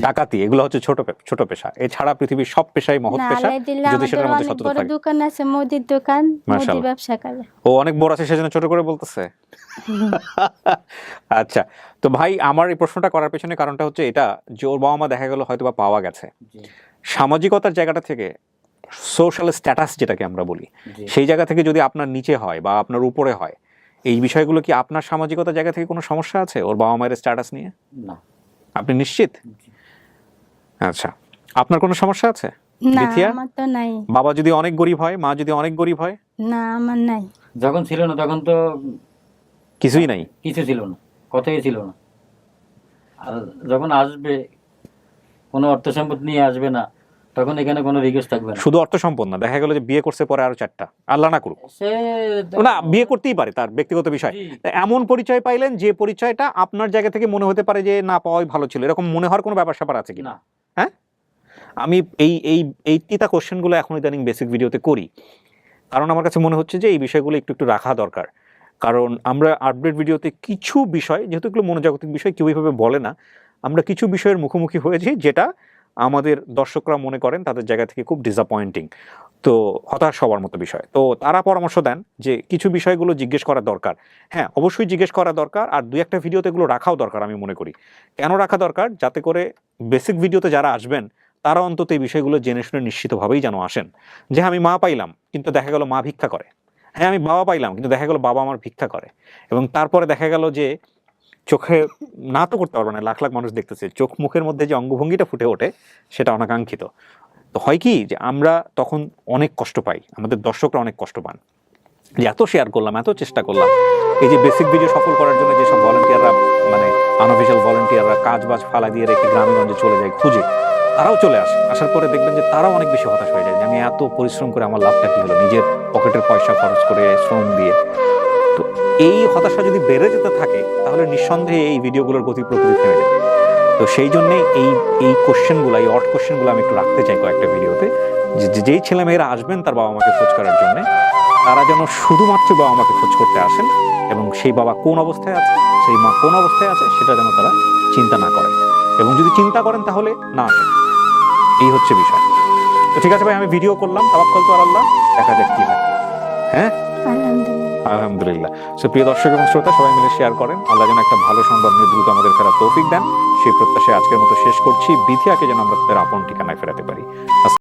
ডাকাতি, এগুলো হচ্ছে ছোট পেশা। এছাড়া পৃথিবীর সব পেশাই মহৎ না, পেশা, আল্লাহ দিলে যদি আমাদের সেটার মধ্যে অনেক সততা বড় থাকে। দোকান আছে, মুদির দোকান, মুদি মাশাআল্লাহ। ব্যবসা করে। ও অনেক বড় আছে সেজন্য ছোট করে বলতেছে। আচ্ছা, তো ভাই আমার এই প্রশ্নটা করার পেছনে কারণটা হচ্ছে এটা যে ওর বাবা মা দেখা গেল হয়তো বা পাওয়া গেছে জি, সামাজিকতার জায়গাটা থেকে, সোশ্যাল স্ট্যাটাস যেটাকে আমরা বলি, জি। সেই জায়গা থেকে যদি আপনার নিচে হয় বা আপনার উপরে হয়, এই বিষয়গুলো কি আপনার সামাজিকতার জায়গা থেকে কোনো সমস্যা আছে ওর বাবা মায়ের স্ট্যাটাস নিয়ে? না। আপনি নিশ্চিত? জি। আচ্ছা, আপনার কোনো সমস্যা আছে? না, বিথিয়া? আমার তো নাই। বাবা যদি অনেক গরিব হয়, মা যদি অনেক গরিব হয়? না, আমার নাই। যখন ছিল না তখন তো কিছুই নাই। কিছু ছিল না, কথাই ছিল না। আর যখন আসবে, কোনো অর্থ সম্পদ নিয়ে আসবে না, তখন এখানে কোনো রিকোয়েস্ট থাকবে না। শুধু অর্থ সম্পদ না, দেখা গেল যে বিয়ে করছে পরে আরো 4টা, আল্লাহ না করুক, সে না বিয়ে করতেই পারে, তার ব্যক্তিগত বিষয়। জি। এমন পরিচয় পাইলেন যে পরিচয়টা আপনার জায়গা থেকে মনে হতে পারে যে না পাওয়াই ভালো ছিল, এরকম মনে হওয়ার কোনো ব্যাপার স্যাপার আছে কিনা? না। হ্যাঁ, আমি এই এই এই তিতা কোশ্চেনগুলো এখন ইদানিং বেসিক ভিডিওতে করি, কারণ আমার কাছে মনে হচ্ছে যে এই বিষয়গুলো একটু একটু রাখা দরকার। কারণ আমরা আপডেট ভিডিওতে কিছু বিষয়, যেহেতু এগুলো মনোজাগতিক বিষয়, কেউ এইভাবে বলে না, আমরা কিছু বিষয়ের মুখোমুখি হয়েছি যেটা আমাদের দর্শকরা মনে করেন তাদের জায়গা থেকে খুব ডিসঅ্যাপয়েন্টিং, তো হতাশ হওয়ার মতো বিষয়। তো তারা পরামর্শ দেন যে কিছু বিষয়গুলো জিজ্ঞেস করা দরকার। হ্যাঁ, অবশ্যই জিজ্ঞেস করা দরকার, আর দুই একটা ভিডিওতে এগুলো রাখাও দরকার আমি মনে করি। কেন রাখা দরকার? যাতে করে বেসিক ভিডিওতে যারা আসবেন তারা অন্তত এই বিষয়গুলো জেনে শুনে নিশ্চিতভাবেই যেন আসেন যে আমি মা পাইলাম কিন্তু দেখা গেল মা ভিক্ষা করে, হ্যাঁ আমি বাবা পাইলাম কিন্তু দেখা গেল বাবা আমার ভিক্ষা করে, এবং তারপরে দেখা গেল যে চোখে না তো করতে পারবো না, লাখ লাখ মানুষ দেখতেছে, চোখ মুখের মধ্যে যে অঙ্গভঙ্গিটা ফুটে ওঠে সেটা অনাকাঙ্ক্ষিত। তো হয় কি যে আমরা তখন অনেক কষ্ট পাই, আমাদের দর্শকরা অনেক কষ্ট পান যে এত শেয়ার করলাম, এত চেষ্টা করলাম, এই যে বেসিক ভিডিও সফল করার জন্য যেসব ভলান্টিয়াররা, মানে আনঅফিশিয়াল ভলান্টিয়াররা কাজ বাজ ফালা দিয়ে রেখে গ্রামেগঞ্জে চলে যায় খুঁজে, তারাও চলে আসে, আসার পরে দেখবেন যে তারাও অনেক বেশি হতাশ হয়ে যায় যে আমি এত পরিশ্রম করে আমার লাভটা কি হলো, নিজের পকেটের পয়সা খরচ করে শ্রম দিয়ে। তো এই হতাশা যদি বেড়ে যেতে থাকে তাহলে নিঃসন্দেহে এই ভিডিওগুলোর গতি প্রকৃতি থেমে যাবে। তো সেই জন্যে এই কোশ্চেনগুলো, এই অড কোশ্চেনগুলো আমি একটু রাখতে চাই কয়েকটা ভিডিওতে, যেই ছেলেমেয়েরা আসবেন তার বাবা মাকে খোঁজ করার জন্য, তারা যেন শুধুমাত্র বাবা মাকে খোঁজ করতে আসেন, এবং সেই বাবা কোন অবস্থায় আছে, সেই মা কোন অবস্থায় আছে সেটা যেন তারা চিন্তা না করেন, এবং যদি চিন্তা করেন তাহলে না আসেন। এই হচ্ছে বিষয়। তো ঠিক আছে ভাই, আমি ভিডিও করলাম, তাওয়াক্কাল তু আলাল্লাহ, দেখা যাক কি হয়। হ্যাঁ, আলহামদুলিল্লাহ। আলহামদুলিল্লাহ। সো প্রিয় দর্শক এবং শ্রোতা, সবাই মিলে শেয়ার করেন, আল্লাহ যেন একটা ভালো সংবাদ নিয়ে দ্রুত আমাদের ফেরার তৌফিক দেন, সেই প্রত্যাশায় আজকের মতো শেষ করছি। বিথিয়াকে যেন আমরা তাদের আপন ঠিকানায় ফেরাতে পারি।